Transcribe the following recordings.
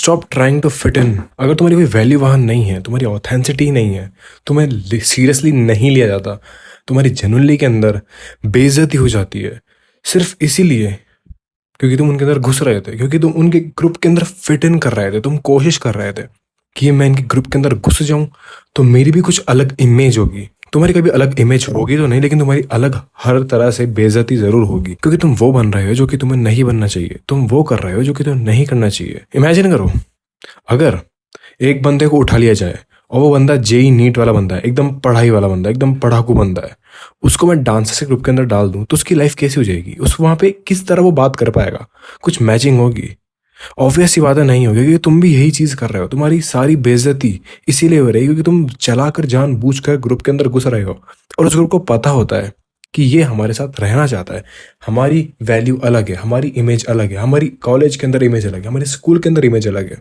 Stop trying to fit in. अगर तुम्हारी कोई वैल्यू वहाँ नहीं है, तुम्हारी ऑथेंसिटी नहीं है, तुम्हें सीरियसली नहीं लिया जाता, तुम्हारी जेन्युइनली के अंदर बेइज्जती हो जाती है सिर्फ इसीलिए क्योंकि तुम उनके अंदर घुस रहे थे, क्योंकि तुम उनके ग्रुप के अंदर फिट इन कर रहे थे, तुम कोशिश कर रहे थे कि मैं इनके ग्रुप के अंदर घुस जाऊं तो मेरी भी कुछ अलग इमेज होगी। तुम्हारी कभी अलग इमेज होगी तो नहीं, लेकिन तुम्हारी अलग हर तरह से बेइज्जती जरूर होगी, क्योंकि तुम वो बन रहे हो जो कि तुम्हें नहीं बनना चाहिए, तुम वो कर रहे हो जो कि तुम्हें नहीं करना चाहिए। इमेजिन करो, अगर एक बंदे को उठा लिया जाए और वो बंदा जेई नीट वाला बंदा है, एकदम पढ़ाई वाला बंदा है, एकदम पढ़ाकू बंदा है, उसको मैं डांसर्स के ग्रुप के अंदर डाल दूं तो उसकी लाइफ कैसी हो जाएगी? उस वहां पे किस तरह वो बात कर पाएगा? कुछ मैचिंग होगी? ऑब्वियस सी बात है, नहीं होगी, क्योंकि तुम भी यही चीज कर रहे हो। तुम्हारी सारी बेइज्जती इसीलिए हो रही है क्योंकि तुम चलाकर जानबूझकर ग्रुप के अंदर घुस रहे हो और उस ग्रुप को पता होता है कि ये हमारे साथ रहना चाहता है। हमारी वैल्यू अलग है, हमारी इमेज अलग है, हमारी कॉलेज के अंदर इमेज अलग है, हमारे स्कूल के अंदर इमेज अलग है,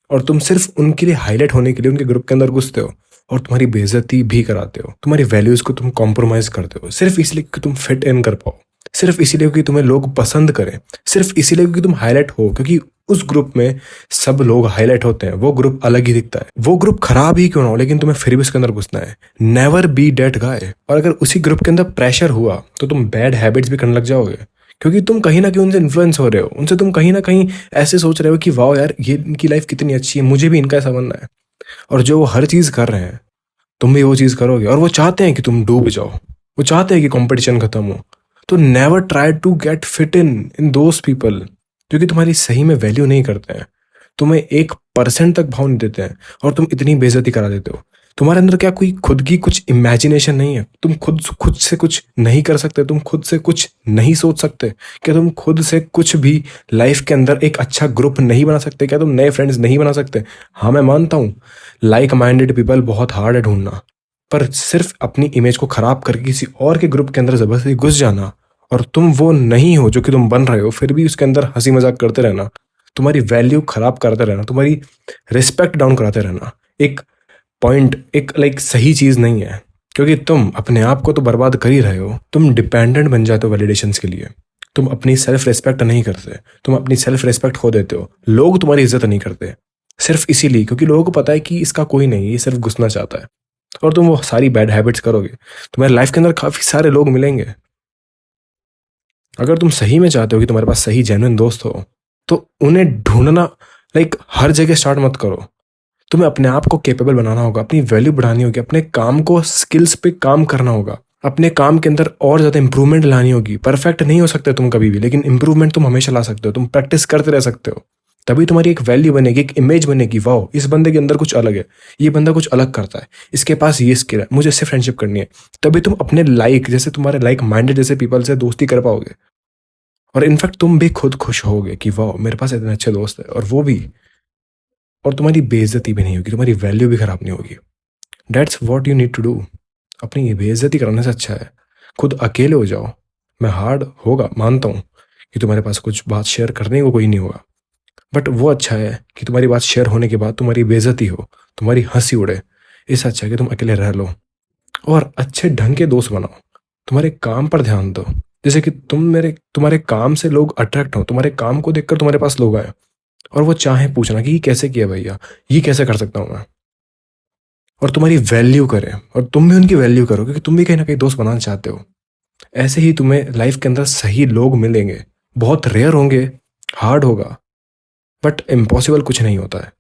और तुम सिर्फ उनके लिए हाईलाइट होने के लिए उनके ग्रुप के अंदर घुसते हो और तुम्हारी बेइज्जती भी कराते हो। तुम्हारी वैल्यूज को तुम कॉम्प्रोमाइज करते हो सिर्फ इसलिए कि तुम फिट इन कर पाओ, सिर्फ इसीलिए कि तुम्हें लोग पसंद करें, सिर्फ इसीलिए कि तुम हाईलाइट हो, क्योंकि उस ग्रुप में सब लोग हाईलाइट होते हैं। वो ग्रुप अलग ही दिखता है, वो ग्रुप खराब ही क्यों ना हो, लेकिन तुम्हें फिर भी उसके अंदर घुसना है। नेवर बी डेट गाय। और अगर उसी ग्रुप के अंदर प्रेशर हुआ तो तुम बैड हैबिट्स भी करने लग जाओगे, क्योंकि तुम कहीं ना कहीं उनसे इन्फ्लुएंस हो रहे हो, उनसे तुम कहीं ना कहीं ऐसे सोच रहे हो कि वाह यार, ये इनकी लाइफ कितनी अच्छी है, मुझे भी इनका ऐसा बनना है। और जो वो हर चीज कर रहे हैं तुम भी वो चीज करोगे, और वो चाहते हैं कि तुम डूब जाओ, वो चाहते हैं कि कंपटीशन खत्म हो। तो never try to get fit in in those people, क्योंकि तुम्हारी सही में वैल्यू नहीं करते हैं, तुम्हें 1% तक भाव नहीं देते हैं, और तुम इतनी बेइज्जती करा देते हो। तुम्हारे अंदर क्या कोई खुद की कुछ इमेजिनेशन नहीं है? तुम खुद खुद से कुछ नहीं कर सकते? तुम खुद से कुछ नहीं सोच सकते? क्या तुम खुद से कुछ भी लाइफ के अंदर एक अच्छा ग्रुप नहीं बना सकते? क्या तुम नए फ्रेंड्स नहीं बना सकते? हाँ, मैं मानता हूँ लाइक माइंडेड पीपल बहुत हार्ड है ढूंढना, पर सिर्फ अपनी इमेज को खराब करके किसी और के ग्रुप के अंदर जबरदस्ती घुस जाना, और तुम वो नहीं हो जो कि तुम बन रहे हो, फिर भी उसके अंदर हंसी मजाक करते रहना, तुम्हारी वैल्यू खराब करते रहना, तुम्हारी रिस्पेक्ट डाउन कराते रहना, एक पॉइंट, एक लाइक सही चीज नहीं है। क्योंकि तुम अपने आप को तो बर्बाद कर ही रहे हो, तुम डिपेंडेंट बन जाते हो वैलिडेशंस के लिए, तुम अपनी सेल्फ रिस्पेक्ट नहीं करते, तुम अपनी सेल्फ रिस्पेक्ट खो देते हो, लोग तुम्हारी इज्जत नहीं करते सिर्फ इसीलिए क्योंकि लोगों को पता है कि इसका कोई नहीं, ये सिर्फ घुसना चाहता है। और तुम वो सारी बैड हैबिट्स करोगे, तुम्हारी लाइफ के अंदर काफी सारे लोग मिलेंगे। अगर तुम सही में चाहते हो कि तुम्हारे पास सही जेन्युइन दोस्त हो तो उन्हें ढूंढना लाइक हर जगह स्टार्ट मत करो। तुम्हें अपने आप को कैपेबल बनाना होगा, अपनी वैल्यू बढ़ानी होगी, अपने काम को स्किल्स पे काम करना होगा, अपने काम के अंदर और ज्यादा इंप्रूवमेंट लानी होगी। परफेक्ट नहीं हो सकते तुम कभी भी, लेकिन इंप्रूवमेंट तुम हमेशा ला सकते हो, तुम प्रैक्टिस करते रह सकते हो। तभी तुम्हारी एक वैल्यू बनेगी, एक इमेज बनेगी, वाह इस बंदे के अंदर कुछ अलग है, ये बंदा कुछ अलग करता है, इसके पास ये स्किल है, मुझे इससे फ्रेंडशिप करनी है। तभी तुम अपने लाइक जैसे तुम्हारे लाइक माइंडेड जैसे पीपल से दोस्ती कर पाओगे, और इनफैक्ट तुम भी खुद खुश होगे कि वाह मेरे पास इतने अच्छे दोस्त है, और वो भी, और तुम्हारी बेइज्जती भी नहीं होगी, तुम्हारी वैल्यू भी खराब नहीं होगी। That's what you need to do. अपनी बेइज्जती कराने से अच्छा है खुद अकेले हो जाओ। मैं हार्ड होगा मानता हूँ कि तुम्हारे पास कुछ बात शेयर करने को कोई नहीं होगा, बट वो अच्छा है कि तुम्हारी बात शेयर होने के बाद तुम्हारी बेइज्जती हो, तुम्हारी हंसी उड़े। इससे अच्छा है कि तुम अकेले रह लो और अच्छे ढंग के दोस्त बनाओ, तुम्हारे काम पर ध्यान दो, जैसे कि तुम्हारे काम से लोग अट्रैक्ट हो, तुम्हारे काम को देखकर तुम्हारे पास लोग आए और वो चाहे पूछना कि ये कैसे किया भैया, ये कैसे कर सकता हूँ मैं, और तुम्हारी वैल्यू करें और तुम भी उनकी वैल्यू करो, क्योंकि तुम भी कहीं ना कहीं दोस्त बनाना चाहते हो। ऐसे ही तुम्हें लाइफ के अंदर सही लोग मिलेंगे, बहुत रेयर होंगे, हार्ड होगा, बट इम्पॉसिबल कुछ नहीं होता है।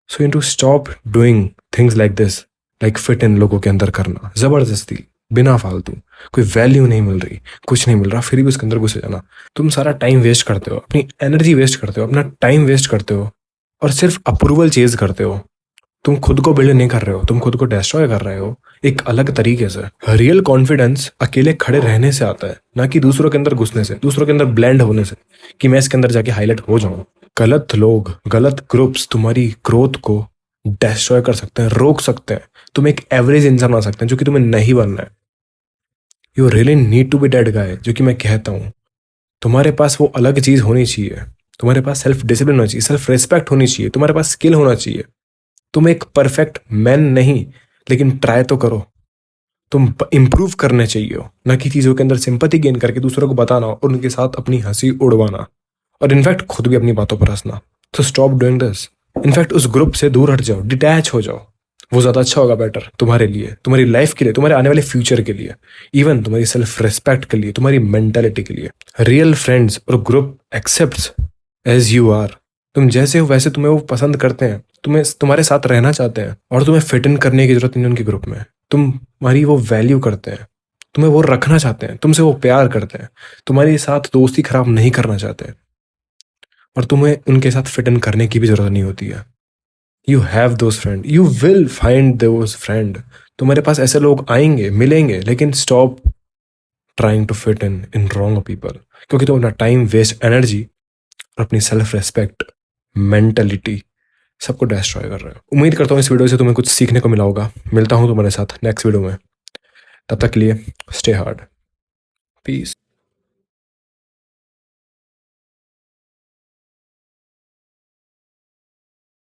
So you to stop doing things like this, like fit in लोगों के अंदर करना जबरदस्ती, बिना फालतू, कोई वैल्यू नहीं मिल रही, कुछ नहीं मिल रहा, फिर भी उसके अंदर घुसे जाना। तुम सारा टाइम वेस्ट करते हो, अपनी एनर्जी वेस्ट करते हो, अपना टाइम वेस्ट करते हो, और सिर्फ अप्रूवल चेज करते हो। तुम खुद को बिल्ड नहीं कर रहे हो, तुम खुद को डिस्ट्रॉय कर रहे हो एक अलग तरीके से। रियल कॉन्फिडेंस अकेले खड़े रहने से आता है, ना कि दूसरों के अंदर घुसने से, दूसरों के अंदर ब्लेंड होने से, कि मैं इसके अंदर जाके हाईलाइट हो जाऊं। गलत लोग, गलत ग्रुप्स तुम्हारी ग्रोथ को डिस्ट्रॉय कर सकते हैं, रोक सकते हैं, तुम एक एवरेज इंसान बना सकते हैं जो कि तुम्हें नहीं बनना है। You really need to be that guy, जो कि मैं कहता हूँ तुम्हारे पास वो अलग चीज होनी चाहिए, तुम्हारे पास सेल्फ डिसिप्लिन होना चाहिए, सेल्फ रिस्पेक्ट होनी चाहिए, तुम्हारे पास स्किल होना चाहिए। तुम एक परफेक्ट मैन नहीं, लेकिन ट्राई तो करो। तुम इंप्रूव करने चाहिए हो, ना कि चीजों के अंदर सिंपैथी गेन करके दूसरों को बताना और उनके साथ अपनी हंसी उड़वाना, और इनफैक्ट खुद भी अपनी बातों पर हंसना। तो स्टॉप डूइंग दिस। इनफैक्ट उस ग्रुप से दूर हट जाओ, डिटैच हो जाओ। वो ज़्यादा अच्छा होगा, बेटर तुम्हारे लिए, तुम्हारी लाइफ के लिए, तुम्हारे आने वाले फ्यूचर के लिए, इवन तुम्हारी सेल्फ रिस्पेक्ट के लिए, तुम्हारी मेंटालिटी के लिए। रियल फ्रेंड्स और group accepts as you are. तुम जैसे हो वैसे तुम्हें वो पसंद करते हैं, तुम्हें तुम्हारे साथ रहना चाहते हैं, और तुम्हें फिट इन करने की जरूरत नहीं उनके ग्रुप में। तुम्हारी वो वैल्यू करते हैं, तुम्हें वो रखना चाहते हैं, तुमसे वो प्यार करते हैं, तुम्हारे साथ दोस्ती खराब नहीं करना चाहते, और तुम्हें उनके साथ फिट इन करने की भी जरूरत नहीं होती है। You have those friend, you will find those friend. तुम्हारे पास ऐसे लोग आएंगे, मिलेंगे, लेकिन stop trying to fit in wrong people, क्योंकि तुम अपना टाइम वेस्ट, एनर्जी और अपनी सेल्फ रिस्पेक्ट, मेंटलिटी सबको डिस्ट्रॉय कर रहे हो। उम्मीद करता हूँ इस वीडियो से तुम्हें कुछ सीखने को मिला होगा। मिलता हूँ तुम्हारे साथ नेक्स्ट वीडियो में, तब तक के लिए स्टे हार्ड, पीस।